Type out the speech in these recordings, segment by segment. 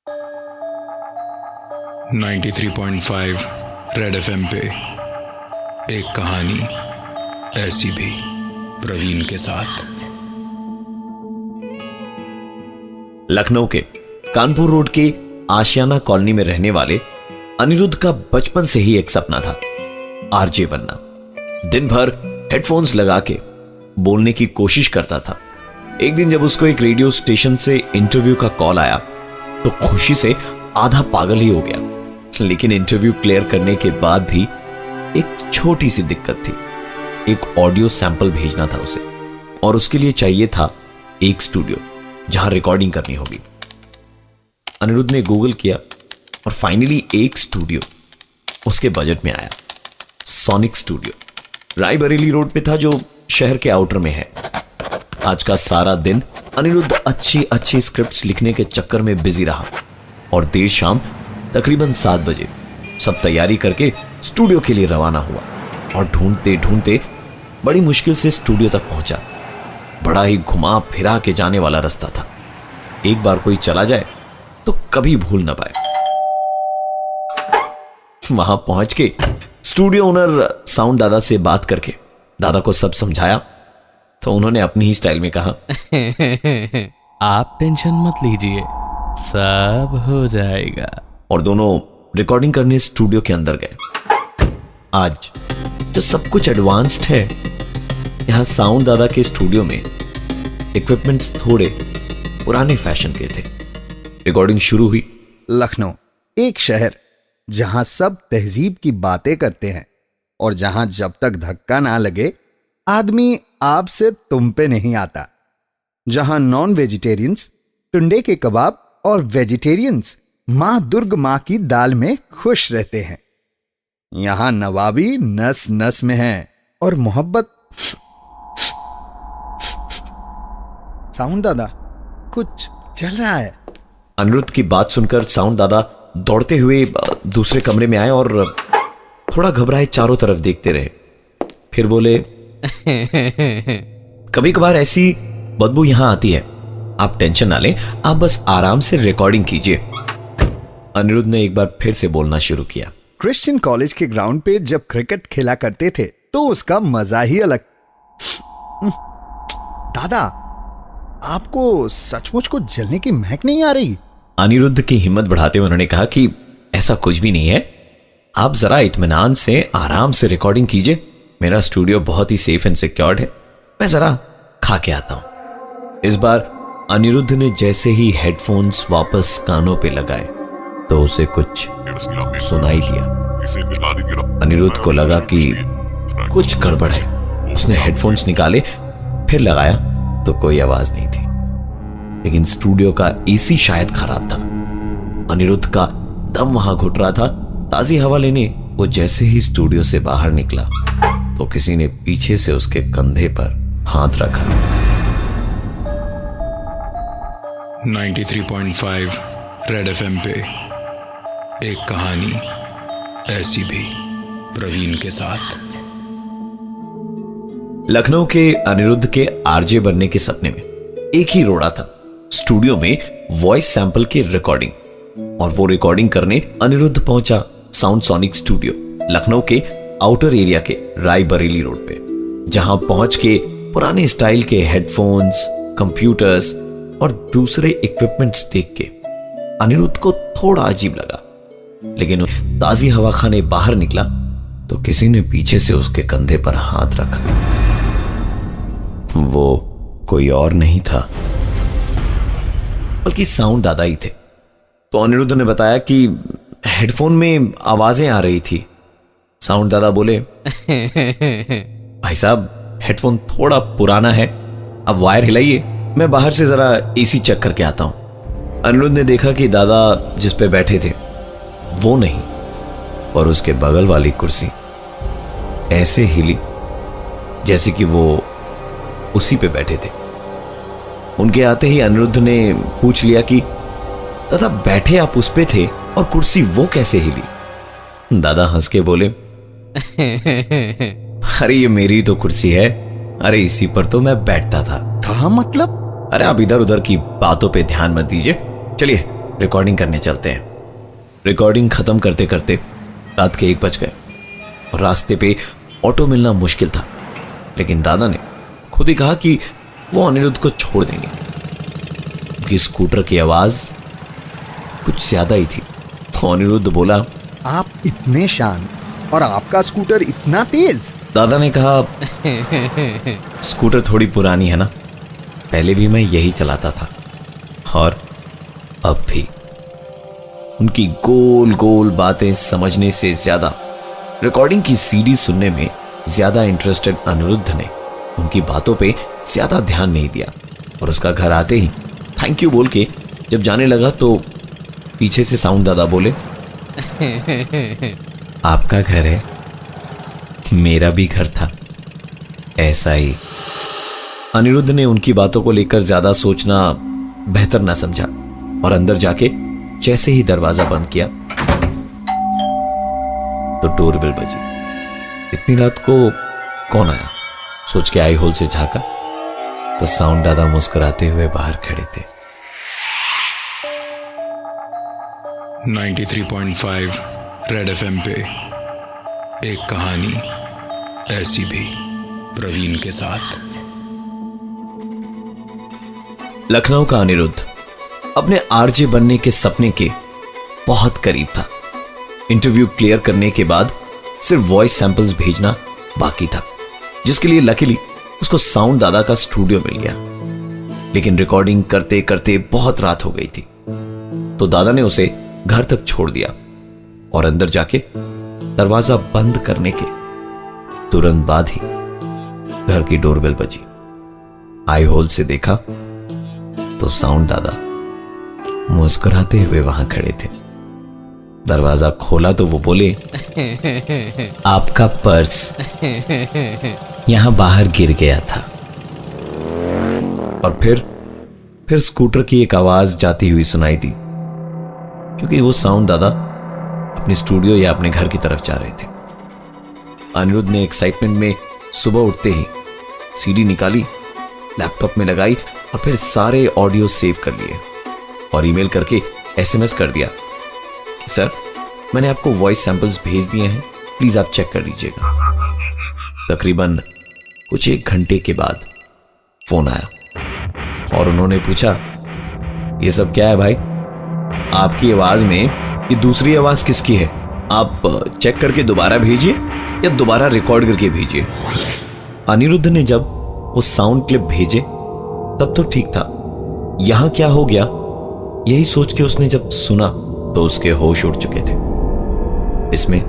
93.5 red FM पे एक कहानी ऐसी भी, प्रवीण के साथ। लखनऊ के कानपुर रोड के आशियाना कॉलोनी में रहने वाले अनिरुद्ध का बचपन से ही एक सपना था, आरजे बनना। दिन भर हेडफोन्स लगा के बोलने की कोशिश करता था। एक दिन जब उसको एक रेडियो स्टेशन से इंटरव्यू का कॉल आया तो खुशी से आधा पागल ही हो गया। लेकिन इंटरव्यू क्लियर करने के बाद भी एक छोटी सी दिक्कत थी। एक ऑडियो सैंपल भेजना था उसे, और उसके लिए चाहिए था एक स्टूडियो जहां रिकॉर्डिंग करनी होगी। अनिरुद्ध ने गूगल किया और फाइनली एक स्टूडियो उसके बजट में आया। सोनिक स्टूडियो रायबरेली रोड पे था, जो शहर के आउटर में है। आज का सारा दिन अनिरुद्ध अच्छी अच्छी स्क्रिप्ट्स लिखने के चक्कर में बिजी रहा और देर शाम तकरीबन 7 बजे सब तैयारी करके स्टूडियो के लिए रवाना हुआ और ढूंढते ढूंढते बड़ी मुश्किल से स्टूडियो तक पहुंचा। बड़ा ही घुमा फिरा के जाने वाला रास्ता था। एक बार कोई चला जाए तो कभी भूल ना पाए। वहां पहुंच के स्टूडियो ओनर साउंड दादा से बात करके दादा को सब समझाया तो उन्होंने अपनी ही स्टाइल में कहा, आप टेंशन मत लीजिए, सब हो जाएगा। और दोनों रिकॉर्डिंग करने स्टूडियो के अंदर गए। आज जो सब कुछ एडवांस्ड है, यहां साउंड दादा के स्टूडियो में इक्विपमेंट्स थोड़े पुराने फैशन के थे। रिकॉर्डिंग शुरू हुई। लखनऊ एक शहर जहां सब तहजीब की बातें करते हैं और जहां जब तक धक्का ना लगे आदमी आप से तुम पे नहीं आता। जहां नॉन वेजिटेरियंस टुंडे के कबाब और वेजिटेरियंस मां दुर्ग मां की दाल में खुश रहते हैं। यहां नवाबी नस नस में है और मोहब्बत। साउंड दादा, कुछ चल रहा है। अनिरुद्ध की बात सुनकर साउंड दादा दौड़ते हुए दूसरे कमरे में आए और थोड़ा घबराए चारों तरफ देखते रहे। फिर बोले, कभी कभार ऐसी बदबू यहां आती है, आप टेंशन ना लें, आप बस आराम से रिकॉर्डिंग कीजिए। अनिरुद्ध ने एक बार फिर से बोलना शुरू किया। क्रिश्चियन कॉलेज के ग्राउंड पे जब क्रिकेट खेला करते थे तो उसका मजा ही अलग। दादा, आपको सचमुच को जलने की महक नहीं आ रही? अनिरुद्ध की हिम्मत बढ़ाते हुए उन्होंने कहा कि ऐसा कुछ भी नहीं है, आप जरा इत्मीनान से आराम से रिकॉर्डिंग कीजिए। मेरा स्टूडियो बहुत ही सेफ एंड सिक्योर्ड है, मैं जरा खा के आता हूं। इस बार अनिरुद्ध ने जैसे ही हेडफोन्स वापस कानों पे लगाए तो उसे कुछ सुनाई दिया। अनिरुद्ध को लगा कि कुछ गड़बड़ है। उसने हेडफोन्स निकाले, फिर लगाया तो कोई आवाज नहीं थी। लेकिन स्टूडियो का एसी शायद खराब था। अनिरुद्ध का दम वहां घुट रहा था। ताजी हवा लेने वो जैसे ही स्टूडियो से बाहर निकला तो किसी ने पीछे से उसके कंधे पर हाथ रखा। 93.5 रेड एफएम पे एक कहानी ऐसी भी, प्रवीण के साथ। लखनऊ के अनिरुद्ध के आरजे बनने के सपने में एक ही रोड़ा था, स्टूडियो में वॉइस सैंपल की रिकॉर्डिंग। और वो रिकॉर्डिंग करने अनिरुद्ध पहुंचा साउंड सोनिक स्टूडियो, लखनऊ के आउटर एरिया के रायबरेली रोड पे। जहां पहुंच के पुराने स्टाइल के हेडफोन्स, कंप्यूटर्स और दूसरे इक्विपमेंट्स देख के अनिरुद्ध को थोड़ा अजीब लगा। लेकिन ताजी हवा खाने बाहर निकला तो किसी ने पीछे से उसके कंधे पर हाथ रखा। वो कोई और नहीं था बल्कि साउंड दादा ही थे। तो अनिरुद्ध ने बताया कि हेडफोन में आवाजें आ रही थी। साउंड दादा बोले, भाई साहब, हेडफोन थोड़ा पुराना है, अब वायर हिलाइए, मैं बाहर से जरा एसी चेक करके आता हूं। अनिरुद्ध ने देखा कि दादा जिस पे बैठे थे वो नहीं, और उसके बगल वाली कुर्सी ऐसे हिली जैसे कि वो उसी पे बैठे थे। उनके आते ही अनिरुद्ध ने पूछ लिया कि दादा, बैठे आप उस पे थे और कुर्सी वो कैसे हिली? दादा हंस के बोले, अरे ये मेरी तो कुर्सी है, अरे इसी पर तो मैं बैठता था। मतलब? अरे आप इधर उधर की बातों पे ध्यान मत दीजिए, चलिए रिकॉर्डिंग करने चलते हैं। रिकॉर्डिंग खत्म करते करते रात के 1 बज गए और रास्ते पे ऑटो मिलना मुश्किल था, लेकिन दादा ने खुद ही कहा कि वो अनिरुद्ध को छोड़ देंगे। उनकी स्कूटर की आवाज कुछ ज्यादा ही थी, तो अनिरुद्ध बोला, आप इतने शांत और आपका स्कूटर इतना तेज। दादा ने कहा, स्कूटर थोड़ी पुरानी है ना, पहले भी मैं यही चलाता था और अब भी। उनकी गोल गोल बातें समझने से ज्यादा रिकॉर्डिंग की सीडी सुनने में ज्यादा इंटरेस्टेड अनिरुद्ध ने उनकी बातों पे ज्यादा ध्यान नहीं दिया और उसका घर आते ही थैंक यू बोल के जब जाने लगा तो पीछे से साउंड दादा बोले, आपका घर है, मेरा भी घर था, ऐसा ही। अनिरुद्ध ने उनकी बातों को लेकर ज्यादा सोचना बेहतर ना समझा और अंदर जाके जैसे ही दरवाजा बंद किया तो डोरबेल बजी। इतनी रात को कौन आया सोच के आई होल से झांका तो साउंड दादा मुस्कुराते हुए बाहर खड़े थे। 93.5 रेड एफएम पे एक कहानी ऐसी भी, प्रवीण के साथ। लखनऊ का अनिरुद्ध अपने आरजे बनने के सपने के बहुत करीब था। इंटरव्यू क्लियर करने के बाद सिर्फ वॉइस सैंपल्स भेजना बाकी था, जिसके लिए लकीली उसको साउंड दादा का स्टूडियो मिल गया। लेकिन रिकॉर्डिंग करते करते बहुत रात हो गई थी, तो दादा ने उसे घर तक छोड़ दिया और अंदर जाके दरवाजा बंद करने के तुरंत बाद ही घर की डोरबेल बजी। आई होल से देखा तो साउंड दादा मुस्कुराते हुए वहां खड़े थे। दरवाजा खोला तो वो बोले, आपका पर्स यहां बाहर गिर गया था। और फिर स्कूटर की एक आवाज जाती हुई सुनाई दी, क्योंकि वो साउंड दादा अपने स्टूडियो या अपने घर की तरफ जा रहे थे। अनिरुद्ध ने एक्साइटमेंट में सुबह उठते ही सीडी निकाली, लैपटॉप में लगाई और फिर सारे ऑडियो सेव कर लिए और ईमेल करके एसएमएस कर दिया कि सर, मैंने आपको वॉइस सैंपल्स भेज दिए हैं, प्लीज आप चेक कर लीजिएगा। तकरीबन कुछ 1 घंटे के बाद फोन आया और उन्होंने पूछा, ये सब क्या है भाई? आपकी आवाज में ये दूसरी आवाज किसकी है? आप चेक करके दोबारा भेजिए या दोबारा रिकॉर्ड करके भेजिए। अनिरुद्ध ने जब वो साउंड क्लिप भेजे तब तो ठीक था, यहां क्या हो गया यही सोच के उसने जब सुना तो उसके होश उड़ चुके थे। इसमें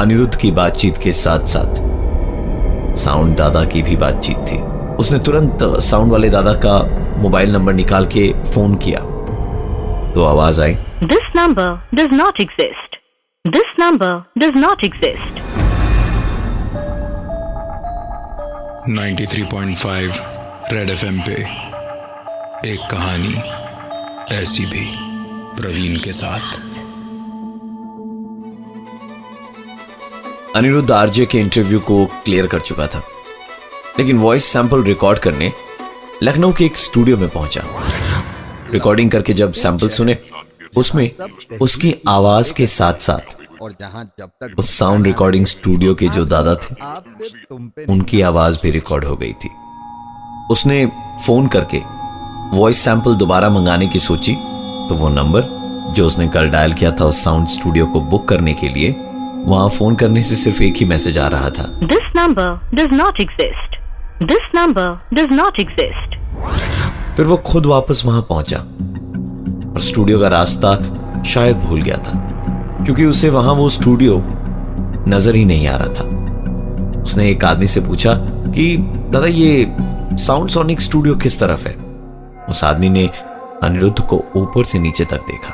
अनिरुद्ध की बातचीत के साथ साथ साउंड दादा की भी बातचीत थी। उसने तुरंत साउंड वाले दादा का मोबाइल नंबर निकाल के फोन किया तो आवाज आई, This number does not exist. This number does not exist. 93.5 red FM पे एक कहानी ऐसी भी, प्रवीण के साथ। अनिरुद्ध आरजे के इंटरव्यू को क्लियर कर चुका था, लेकिन वॉइस सैंपल रिकॉर्ड करने लखनऊ के एक स्टूडियो में पहुंचा। रिकॉर्डिंग करके जब सैंपल सुने, उसमें उसकी आवाज के साथ साथ और जहां जब तक उस साउंड रिकॉर्डिंग स्टूडियो के जो दादा थे आपसे तुम पे उनकी आवाज भी रिकॉर्ड हो गई थी। उसने फोन करके वॉइस सैंपल दोबारा मंगाने की सोची तो वो नंबर जो उसने कल डायल किया था उस साउंड स्टूडियो को बुक करने के लिए, वहां फोन करने से सिर्फ एक ही मैसेज आ रहा था, This number does not exist. This number does not exist. फिर वो खुद वापस वहां पहुंचा और स्टूडियो का रास्ता शायद भूल गया था, क्योंकि उसे वहां वो स्टूडियो नजर ही नहीं आ रहा था। उसने एक आदमी से पूछा कि दादा ये साउंड सोनिक स्टूडियो किस तरफ है? उस आदमी ने अनिरुद्ध को ऊपर से नीचे तक देखा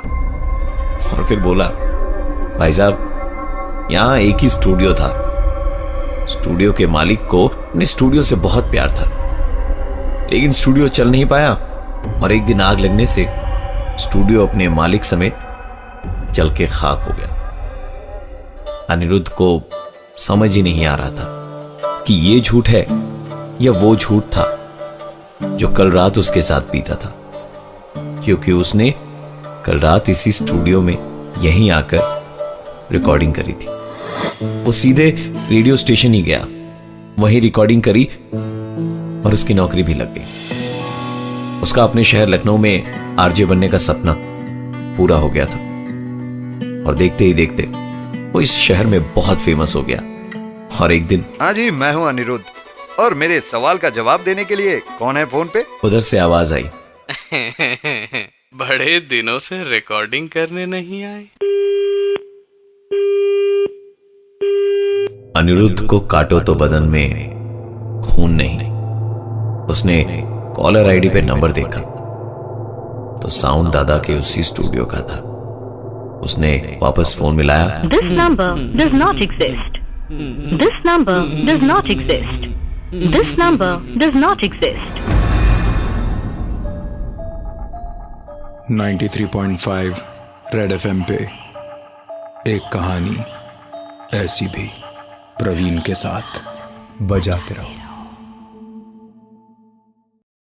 और फिर बोला, भाई साहब यहां एक ही स्टूडियो था। स्टूडियो के मालिक को अपने स्टूडियो से बहुत प्यार था, लेकिन स्टूडियो चल नहीं पाया और एक दिन आग लगने से स्टूडियो अपने मालिक समेत जल के खाक हो गया। अनिरुद्ध को समझ ही नहीं आ रहा था कि ये झूठ है या वो झूठ था जो कल रात उसके साथ बीता था, क्योंकि उसने कल रात इसी स्टूडियो में यहीं आकर रिकॉर्डिंग करी थी। वो सीधे रेडियो स्टेशन ही गया, वहीं रिकॉर्डिंग करी और उसकी नौकरी भी लग गई। उसका अपने शहर लखनऊ में आरजे बनने का सपना पूरा हो गया था और देखते ही देखते वो इस शहर में बहुत फेमस हो गया। और एक दिन, हाँ जी, मैं हूं अनिरुद्ध, और मेरे सवाल का जवाब देने के लिए कौन है फोन पे? उधर से आवाज आई, बड़े दिनों से रिकॉर्डिंग करने नहीं आए। अनिरुद्ध को काटो तो बदन में खून नहीं। उसने कॉलर आईडी पे नंबर देखा तो साउंड दादा के उसी स्टूडियो का था। उसने वापस फोन मिलाया। This number does not exist. This number does not exist. This number does not exist. 93.5 red FM पे एक कहानी ऐसी भी, प्रवीण के साथ बजाते रहो।